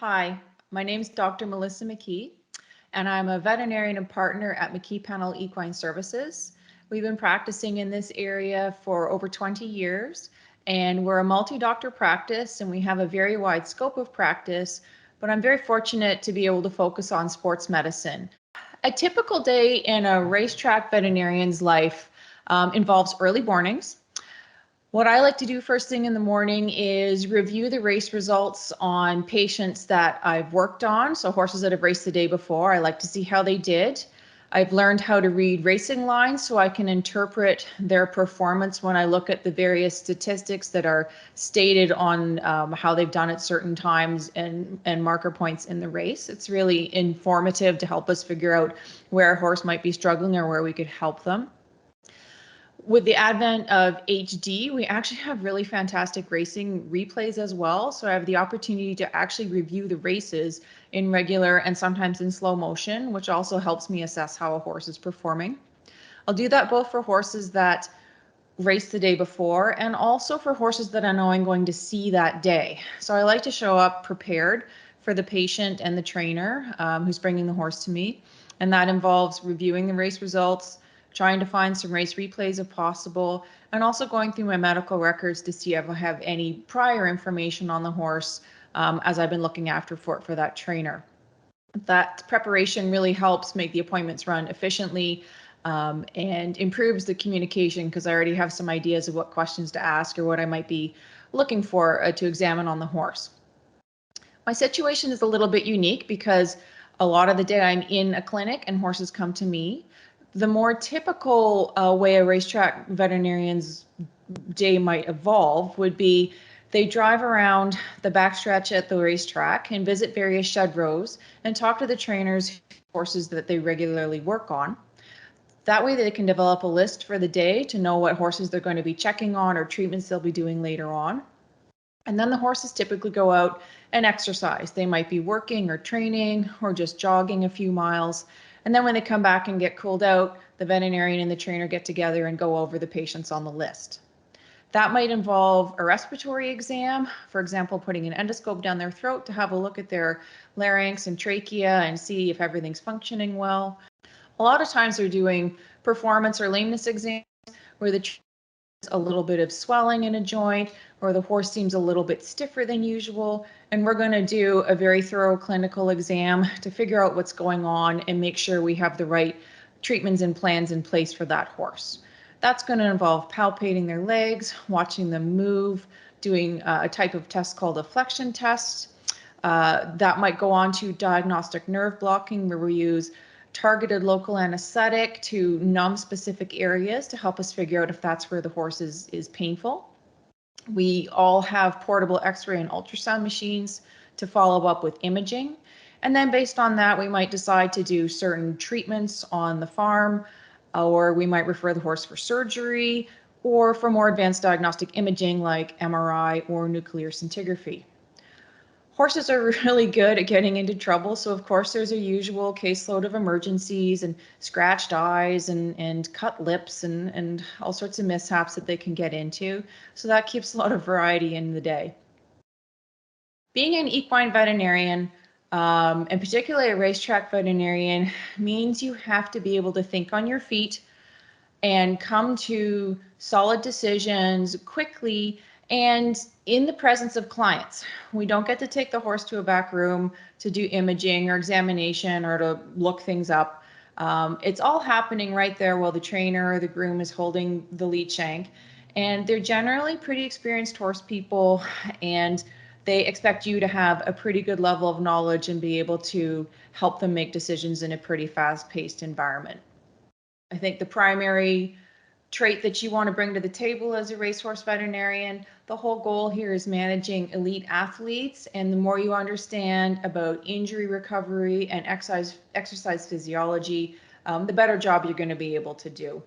Hi, my name is Dr. Melissa McKee, and I'm a veterinarian and partner at McKee-Pownall Equine Services. We've been practicing in this area for over 20 years, and we're a multi-doctor practice, and we have a very wide scope of practice, but I'm very fortunate to be able to focus on sports medicine. A typical day in a racetrack veterinarian's life involves early mornings. What I like to do first thing in the morning is review the race results on patients that I've worked on. So horses that have raced the day before, I like to see how they did. I've learned how to read racing lines so I can interpret their performance when I look at the various statistics that are stated on how they've done at certain times and marker points in the race. It's really informative to help us figure out where a horse might be struggling or where we could help them. With the advent of HD, we actually have really fantastic racing replays as well. So I have the opportunity to actually review the races in regular and sometimes in slow motion, which also helps me assess how a horse is performing. I'll do that both for horses that raced the day before and also for horses that I know I'm going to see that day. So I like to show up prepared for the patient and the trainer who's bringing the horse to me. And that involves reviewing the race results, trying to find some race replays if possible, and also going through my medical records to see if I have any prior information on the horse as I've been looking after for that trainer. That preparation really helps make the appointments run efficiently and improves the communication because I already have some ideas of what questions to ask or what I might be looking for to examine on the horse. My situation is a little bit unique because a lot of the day I'm in a clinic and horses come to me. The more typical way a racetrack veterinarian's day might evolve would be they drive around the backstretch at the racetrack and visit various shed rows and talk to the trainers, horses that they regularly work on. That way they can develop a list for the day to know what horses they're going to be checking on or treatments they'll be doing later on. And then the horses typically go out and exercise. They might be working or training or just jogging a few miles. And then when they come back and get cooled out, the veterinarian and the trainer get together and go over the patients on the list. That might involve a respiratory exam, for example, putting an endoscope down their throat to have a look at their larynx and trachea and see if everything's functioning well. A lot of times they're doing performance or lameness exams where the a little bit of swelling in a joint or the horse seems a little bit stiffer than usual, and we're going to do a very thorough clinical exam to figure out what's going on and make sure we have the right treatments and plans in place for that horse. That's going to involve palpating their legs, watching them move, doing a type of test called a flexion test. That might go on to diagnostic nerve blocking, where we use targeted local anesthetic to numb specific areas to help us figure out if that's where the horse is painful. We all have portable X-ray and ultrasound machines to follow up with imaging. And then based on that, we might decide to do certain treatments on the farm, or we might refer the horse for surgery or for more advanced diagnostic imaging like MRI or nuclear scintigraphy. Horses are really good at getting into trouble, so of course there's a usual caseload of emergencies and scratched eyes and cut lips and all sorts of mishaps that they can get into. So that keeps a lot of variety in the day. Being an equine veterinarian, and particularly a racetrack veterinarian, means you have to be able to think on your feet and come to solid decisions quickly and in the presence of clients. We don't get to take the horse to a back room to do imaging or examination or to look things up. It's all happening right there while the trainer or the groom is holding the lead shank. And they're generally pretty experienced horse people, and they expect you to have a pretty good level of knowledge and be able to help them make decisions in a pretty fast-paced environment. I think the primary trait that you want to bring to the table as a racehorse veterinarian, the whole goal here is managing elite athletes, and the more you understand about injury recovery and exercise physiology, the better job you're going to be able to do.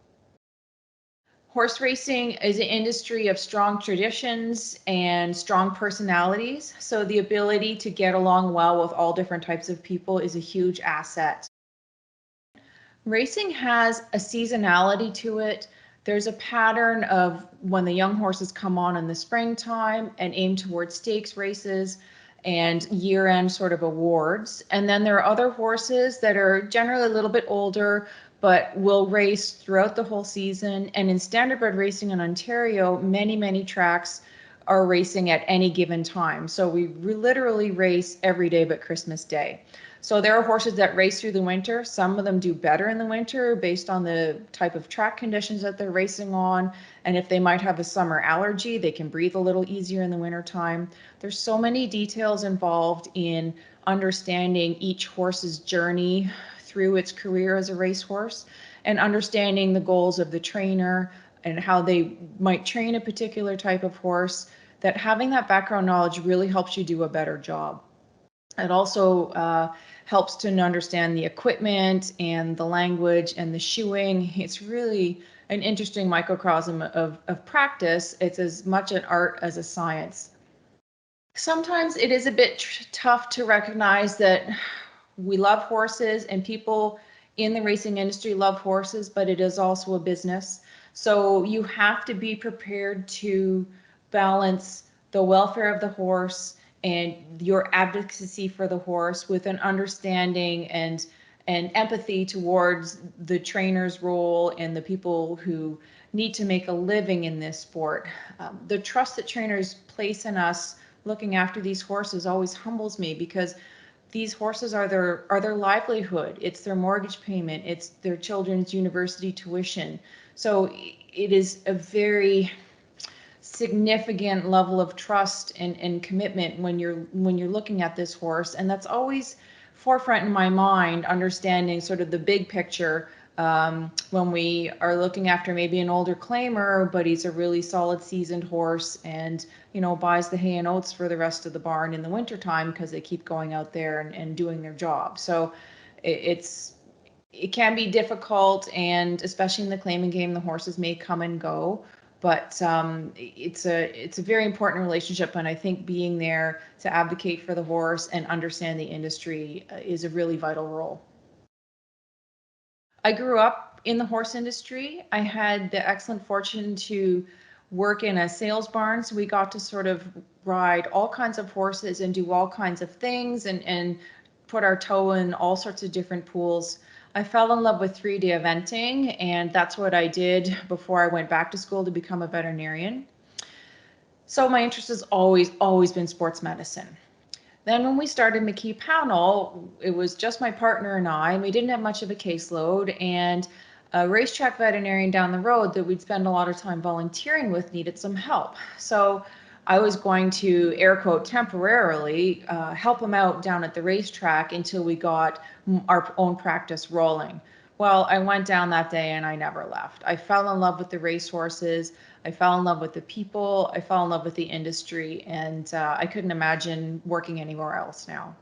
Horse racing is an industry of strong traditions and strong personalities, so the ability to get along well with all different types of people is a huge asset. Racing has a seasonality to it. There's a pattern of when the young horses come on in the springtime and aim towards stakes races, and year-end sort of awards. And then there are other horses that are generally a little bit older, but will race throughout the whole season. And in standardbred racing in Ontario, many tracks are racing at any given time. So we literally race every day but Christmas Day. So there are horses that race through the winter. Some of them do better in the winter based on the type of track conditions that they're racing on. And if they might have a summer allergy, they can breathe a little easier in the wintertime. There's so many details involved in understanding each horse's journey through its career as a racehorse and understanding the goals of the trainer and how they might train a particular type of horse, that having that background knowledge really helps you do a better job. It also helps to understand the equipment and the language and the shoeing. It's really an interesting microcosm of practice. It's as much an art as a science. Sometimes it is a bit tough to recognize that we love horses and people in the racing industry love horses, but it is also a business. So you have to be prepared to balance the welfare of the horse and your advocacy for the horse with an understanding and empathy towards the trainer's role and the people who need to make a living in this sport. The trust that trainers place in us looking after these horses always humbles me, because these horses are their livelihood. It's their mortgage payment. It's their children's university tuition. So it is a very significant level of trust and commitment when you're looking at this horse, and that's always forefront in my mind, understanding sort of the big picture when we are looking after maybe an older claimer, but he's a really solid seasoned horse and buys the hay and oats for the rest of the barn in the wintertime because they keep going out there and doing their job. So it can be difficult, and especially in the claiming game, the horses may come and go, but it's a very important relationship, and I think being there to advocate for the horse and understand the industry is a really vital role. I grew up in the horse industry. I had the excellent fortune to work in a sales barn, so we got to sort of ride all kinds of horses and do all kinds of things and put our toe in all sorts of different pools. I fell in love with 3D eventing, and that's what I did before I went back to school to become a veterinarian. So my interest has always been sports medicine. Then when we started McKee-Pownall, it was just my partner and I, and we didn't have much of a caseload, and a racetrack veterinarian down the road that we'd spend a lot of time volunteering with needed some help. So I was going to, air quote, temporarily help him out down at the racetrack until we got our own practice rolling. Well, I went down that day and I never left. I fell in love with the racehorses. I fell in love with the people. I fell in love with the industry, and I couldn't imagine working anywhere else now.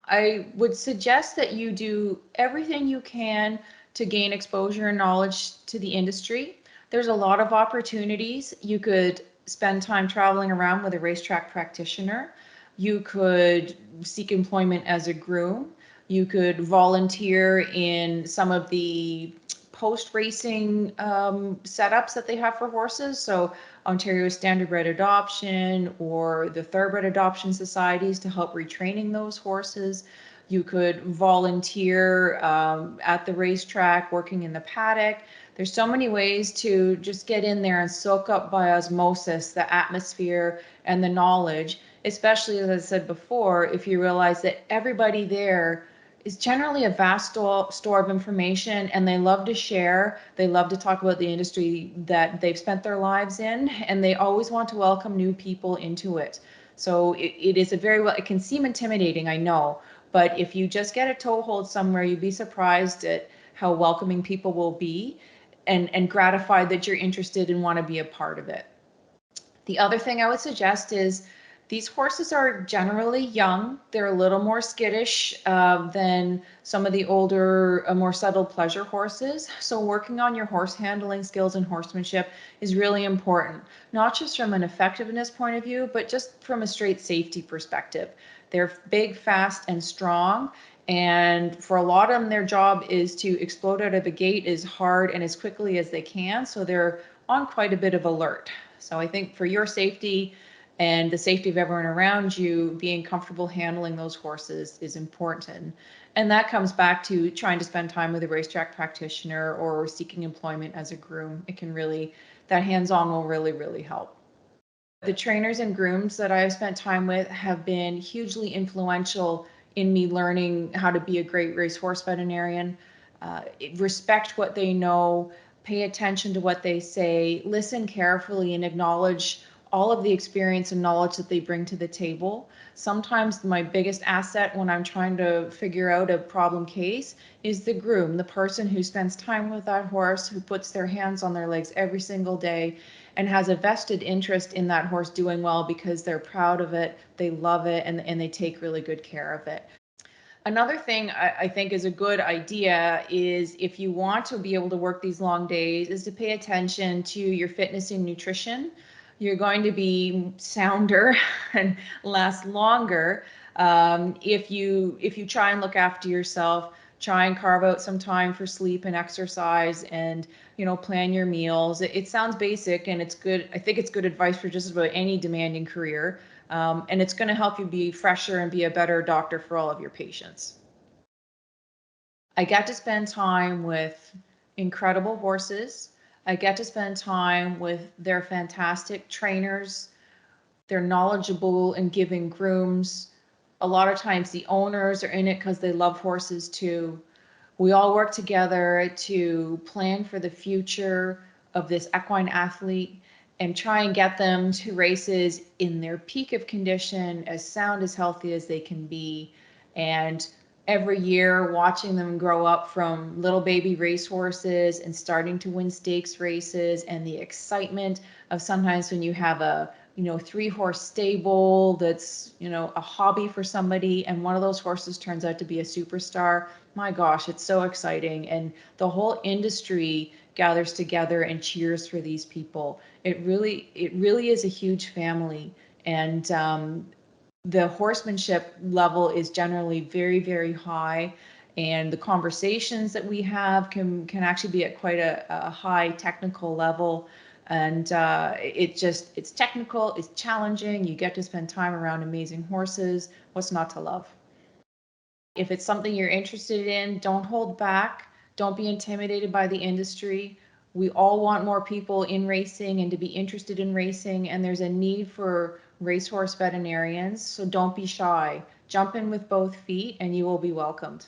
I would suggest that you do everything you can to gain exposure and knowledge to the industry. There's a lot of opportunities. You could spend time traveling around with a racetrack practitioner. You could seek employment as a groom. You could volunteer in some of the post-racing setups that they have for horses. So Ontario Standardbred Adoption or the Thoroughbred Adoption Societies to help retraining those horses. You could volunteer at the racetrack, working in the paddock. There's so many ways to just get in there and soak up by osmosis the atmosphere and the knowledge, especially, as I said before, if you realize that everybody there is generally a vast store of information, and they love to share. They love to talk about the industry that they've spent their lives in, and they always want to welcome new people into it. So it is it can seem intimidating, I know, but if you just get a toehold somewhere, you'd be surprised at how welcoming people will be, and gratified that you're interested and want to be a part of it. The other thing I would suggest is these horses are generally young. They're a little more skittish than some of the older, more subtle pleasure horses. So working on your horse handling skills and horsemanship is really important, not just from an effectiveness point of view, but just from a straight safety perspective. They're big, fast, and strong. And for a lot of them, their job is to explode out of the gate as hard and as quickly as they can. So they're on quite a bit of alert. So I think for your safety and the safety of everyone around you, being comfortable handling those horses is important. And that comes back to trying to spend time with a racetrack practitioner or seeking employment as a groom. It can really, that hands-on will really, really help. The trainers and grooms that I have spent time with have been hugely influential in me learning how to be a great racehorse veterinarian. Respect what they know, pay attention to what they say, listen carefully, and acknowledge all of the experience and knowledge that they bring to the table. Sometimes my biggest asset when I'm trying to figure out a problem case is the groom, the person who spends time with that horse, who puts their hands on their legs every single day and has a vested interest in that horse doing well because they're proud of it, they love it, and they take really good care of it. Another thing I think is a good idea is, if you want to be able to work these long days, is to pay attention to your fitness and nutrition. You're going to be sounder and last longer if you try and look after yourself. Try and carve out some time for sleep and exercise, and plan your meals. It sounds basic, and it's good. I think it's good advice for just about any demanding career. And it's going to help you be fresher and be a better doctor for all of your patients. I get to spend time with incredible horses. I get to spend time with their fantastic trainers. They're knowledgeable and giving grooms. A lot of times the owners are in it because they love horses too. We all work together to plan for the future of this equine athlete and try and get them to races in their peak of condition, as sound, as healthy as they can be. And every year watching them grow up from little baby racehorses and starting to win stakes races, and the excitement of sometimes when you have a 3-horse stable that's a hobby for somebody, and one of those horses turns out to be a superstar. My gosh, it's so exciting, and the whole industry gathers together and cheers for these people. It really is a huge family, and the horsemanship level is generally very, very high, and the conversations that we have can actually be at quite a high technical level. And it's technical, it's challenging. You get to spend time around amazing horses. What's not to love? If it's something you're interested in, don't hold back. Don't be intimidated by the industry. We all want more people in racing and to be interested in racing, and there's a need for racehorse veterinarians. So don't be shy. Jump in with both feet and you will be welcomed.